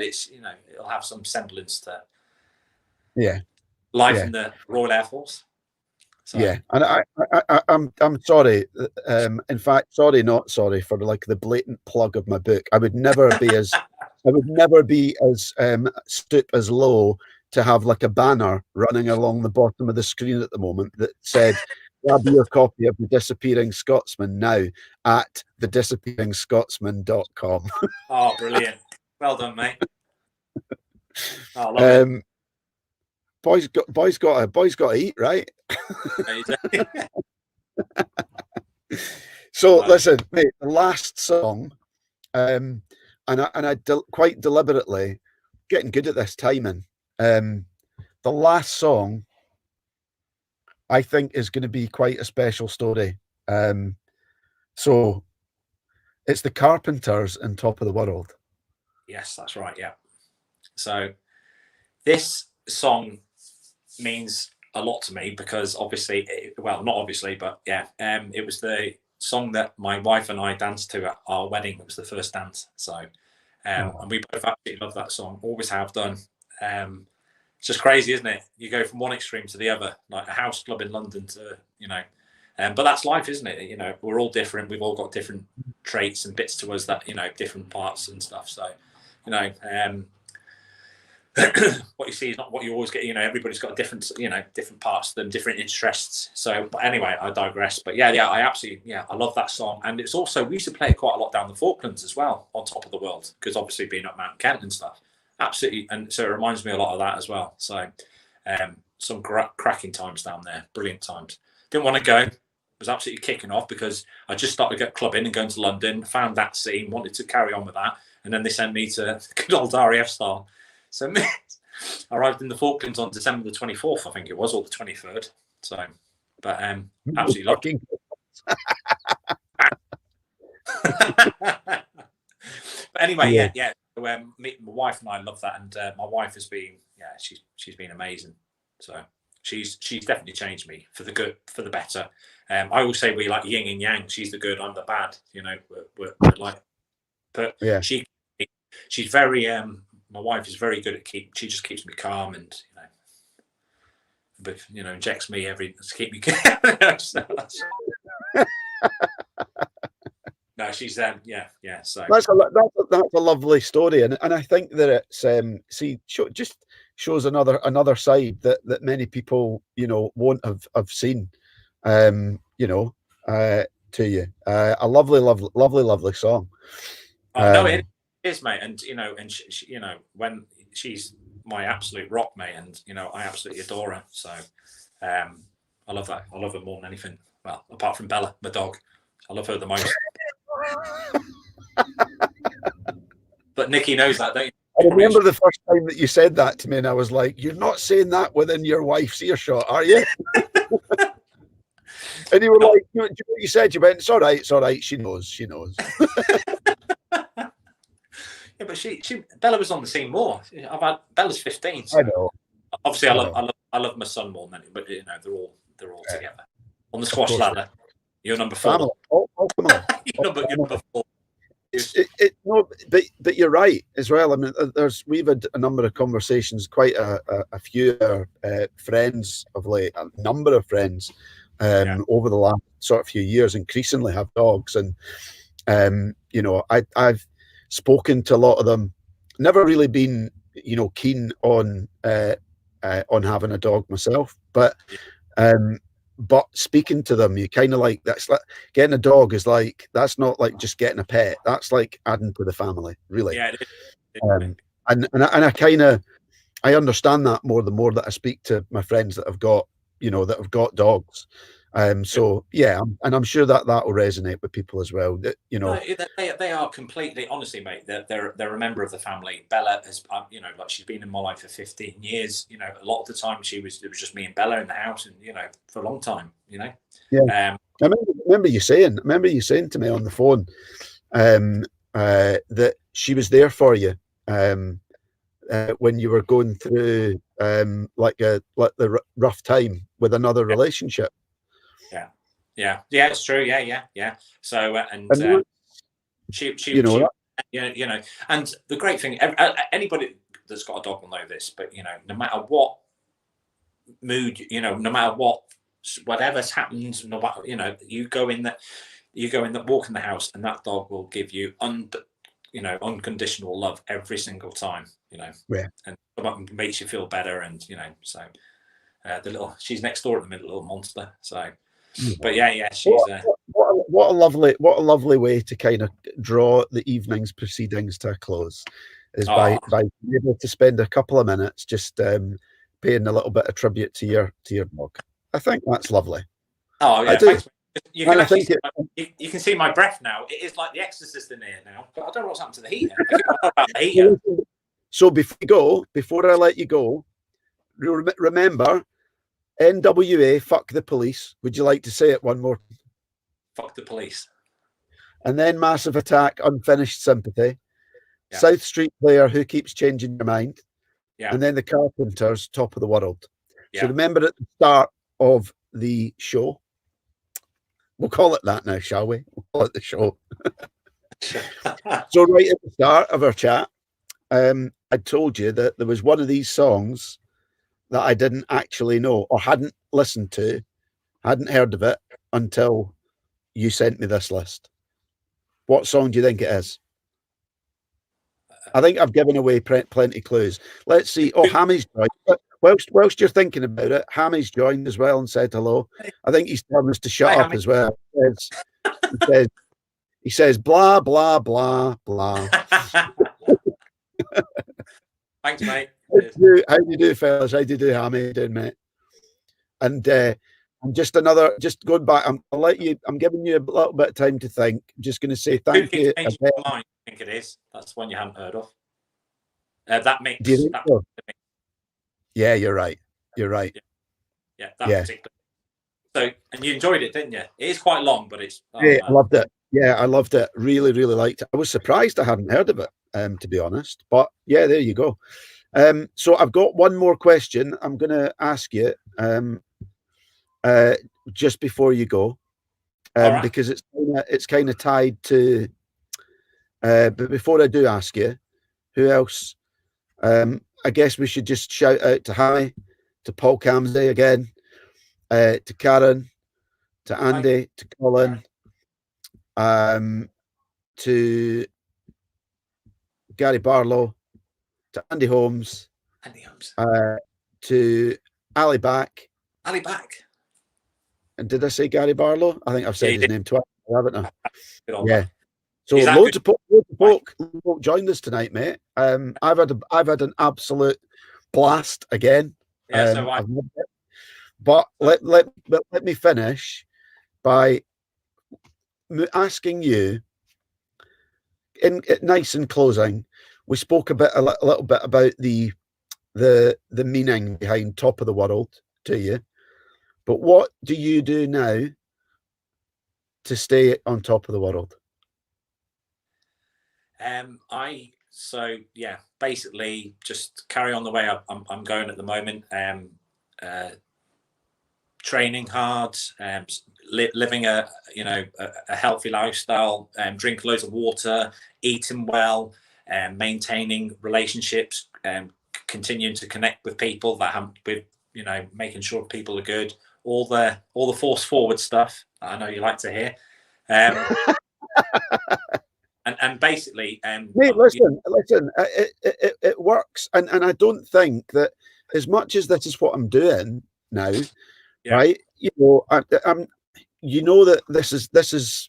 it's, it'll have some semblance to life in the Royal Air Force. So. Yeah, and I'm sorry. In fact, not sorry for the blatant plug of my book. I would never be as stoop as low to have like a banner running along the bottom of the screen at the moment that said, "Grab your copy of The Disappearing Scotsman now at thedisappearingscotsman.com." Oh, brilliant! Well done, mate. Oh, love it. Boys got to eat, right? So listen, mate, the last song, and I quite deliberately getting good at this timing. The last song, I think, is going to be quite a special story. So it's the Carpenters and Top of the World. Yes, that's right. Yeah. So this song means a lot to me because obviously, not obviously, but yeah, it was the song that my wife and I danced to at our wedding. It was the first dance. So, and we both absolutely love that song. Always have done. It's just crazy, isn't it? You go from one extreme to the other, like a house club in London to, but that's life, isn't it? We're all different. We've all got different traits and bits to us that, different parts and stuff. So, what you see is not what you always get. Everybody's got different, different parts to them, different interests. So, but anyway, I digress. But I absolutely, I love that song. And it's also, we used to play it quite a lot down the Falklands as well, on Top of the World, because obviously being up Mount Kent and stuff. Absolutely. And so it reminds me a lot of that as well. So, some cracking times down there, brilliant times. Didn't want to go. Was absolutely kicking off because I just started to get clubbing and going to London, found that scene, wanted to carry on with that. And then they sent me to good old RAF style. So I arrived in the Falklands on December the 24th, I think it was, or the 23rd. So, but absolutely loved it. But anyway, yeah. So, my wife and I love that, and my wife has been, she's been amazing. So she's definitely changed me for the good, for the better. I always say we like yin and yang. She's the good, I'm the bad. We're like, but she's very. My wife is very good at she just keeps me calm and injects me to keep me. No, she's So that's a lovely story, and I think that it's just shows another side that many people won't have seen. to you. A lovely, lovely, lovely, lovely song. Oh no, it is, mate. And and she, when she's my absolute rock, mate, and I absolutely adore her. So I love that. I love her more than anything. Well, apart from Bella, my dog, I love her the most. But Nikki knows that, don't you? I remember the first time that you said that to me, and I was like, "You're not saying that within your wife's earshot, are you?" And you were like, "You said you went. It's all right. It's all right. She knows. She knows." Yeah, but Bella was on the scene more. Bella's 15. So I know. Obviously, I love my son more than anything, but they're all together on the squash ladder. You're number 4. Oh, come on. you're number 4. No, but you're right as well. I mean, we've had a number of conversations, quite a few friends of late, a number of friends over the last sort of few years, increasingly have dogs, and I've spoken to a lot of them. Never really been keen on having a dog myself, but speaking to them, you kind of like, that's like getting a dog is like, that's not like just getting a pet. That's like adding to the family, really. Yeah, it is. I understand that more the more that I speak to my friends that have got dogs. So yeah, and I'm sure that will resonate with people as well. That No, they are completely, honestly, mate. They're a member of the family. Bella has, like she's been in my life for 15 years. A lot of the time it was just me and Bella in the house, and for a long time. Yeah. I remember you saying to me on the phone that she was there for you when you were going through like the rough time with another relationship. Yeah, it's true. Yeah. So and she and the great thing, anybody that's got a dog will know this, but no matter what mood, no matter whatever's happened, no matter, you go in that walk in the house, and that dog will give you unconditional love every single time, and makes you feel better, and so she's next door at the minute, little monster. So. But yeah, she's what a lovely way to kind of draw the evening's proceedings to a close, is by being able to spend a couple of minutes just paying a little bit of tribute to your dog. I think that's lovely. Oh yeah, thanks. You can you can see my breath now. It is like The Exorcist in here now. But I don't know what's happened to the heater. About the heater. So before I let you go, remember. NWA, fuck the police. Would you like to say it one more? Fuck the police. And then Massive Attack, Unfinished Sympathy. Yeah. South Street Player, Who Keeps Changing Your Mind. Yeah. And then the Carpenters, Top of the World. Yeah. So remember at the start of the show, we'll call it that now, shall we? We'll call it the show. So right at the start of our chat, I told you that there was one of these songs that I didn't actually know or hadn't listened to, hadn't heard of it until you sent me this list. What song do you think it is? I think I've given away plenty of clues. Let's see. Oh, Hammy's joined. Whilst you're thinking about it, Hammy's joined as well and said hello. I think he's telling us to shut up Hammy. As well. He says blah, blah, blah, blah. Thanks, mate. How do you do, fellas? How do you do, Hammy? How you doing, mate? And just going back, I'm giving you a little bit of time to think. I'm just going to say thank you. I think it is. That's one you haven't heard of. That mix. Do you think so? Yeah, you're right. You're right. Yeah, that particular. So, and you enjoyed it, didn't you? It is quite long, but it's. Yeah, I loved it. Yeah, I loved it. Really, really liked it. I was surprised I hadn't heard of it, to be honest. But yeah, there you go. So I've got one more question I'm going to ask you just before you go, right. Because it's kind of tied to. But before I do ask you, who else? I guess we should just shout out to Harry, to Paul Camsey again, to Karen, to Andy, to Colin, to Gary Barlow, to Andy Holmes, to Ali Back. Ali Back. And did I say Gary Barlow? I think I've said his name twice. haven't I? Good old Yeah. man. So Is that loads good? of folk joined us tonight, mate. I've had an absolute blast again. Yeah, so I. I've loved it. But let me finish by asking you, in nice in closing, we spoke a little bit about the meaning behind top of the world to you. But what do you do now to stay on top of the world? Basically just carry on the way I'm going at the moment. Training hard, living a healthy lifestyle, drink loads of water, eating well, maintaining relationships, continuing to connect with people that have with making sure people are good. All the force forward stuff that I know you like to hear. And basically, Mate, listen, it works, and I don't think that as much as this is what I'm doing now, yeah, right? I'm, that this is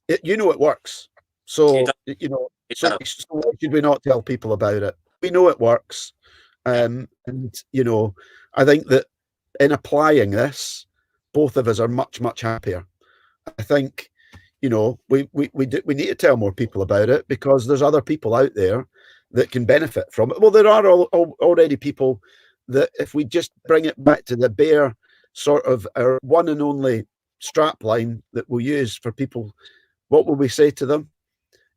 it. It works. it So does. It does. so why should we not tell people about it? We know it works, Yeah. and I think that in applying this, both of us are much happier. I think we need to tell more people about it because there's other people out there that can benefit from it. Well, there are already people that, if we just bring it back to the bare sort of our one and only strap line that we'll use for people, what will we say to them?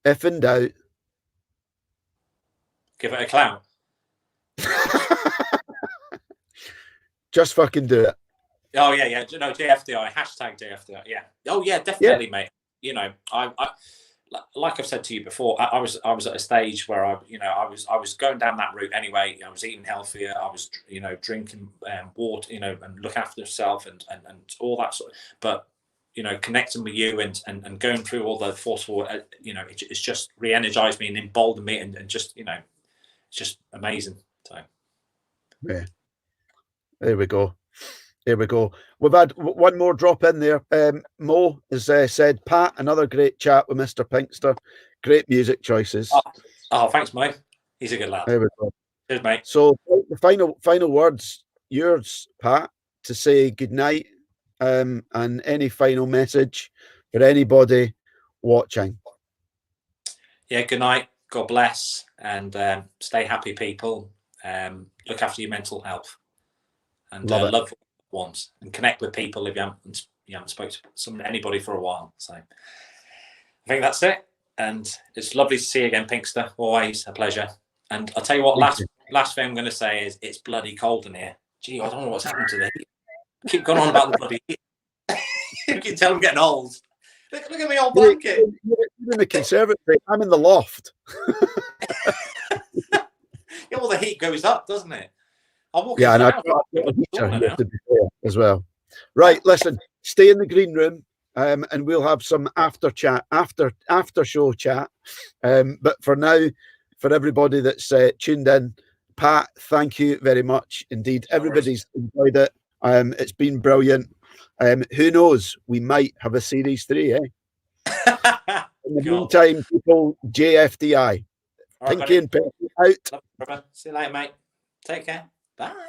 If in doubt, Give it a clout. just fucking do it. Oh yeah. No, JFDI, hashtag JFDI. Yeah. Oh yeah, definitely, mate. I like I've said to you before, I was at a stage where I was going down that route anyway. I was eating healthier. I was drinking water, and look after yourself and all that sort. But connecting with you and going through all the forceful, it's just re-energized me and emboldened me and just it's just amazing. So Yeah, there we go. Here we go. We've had one more drop in there. Mo has said, Pat, another great chat with Mr. Pinkster. Great music choices. Oh, thanks, mate. He's a good lad. There we go. Cheers, mate. So the final words, yours, Pat, to say good night, and any final message for anybody watching. Yeah, good night. God bless, and stay happy, people. Look after your mental health, and love ones, and connect with people if you haven't spoken to anybody for a while. So I think that's it, and it's lovely to see you again, Pinkster. Always a pleasure. And I'll tell you what, last thing I'm going to say is it's bloody cold in here. Gee, I don't know what's happened to the heat. Keep going on about the bloody heat. You can tell I'm getting old. Look at me old blanket. You're in the conservatory. I'm in the loft. Yeah, well, the heat goes up, doesn't it? I'll walk and I've into got a heater here to be fair as well. Right, listen, stay in the green room, and we'll have some after show chat. But for now, for everybody that's tuned in, Pat, thank you very much indeed. Everybody's enjoyed it. It's been brilliant. Who knows? We might have a series 3, eh? In the meantime, people, JFDI. Pinky and Penny out. See you later, mate. Take care. Bye.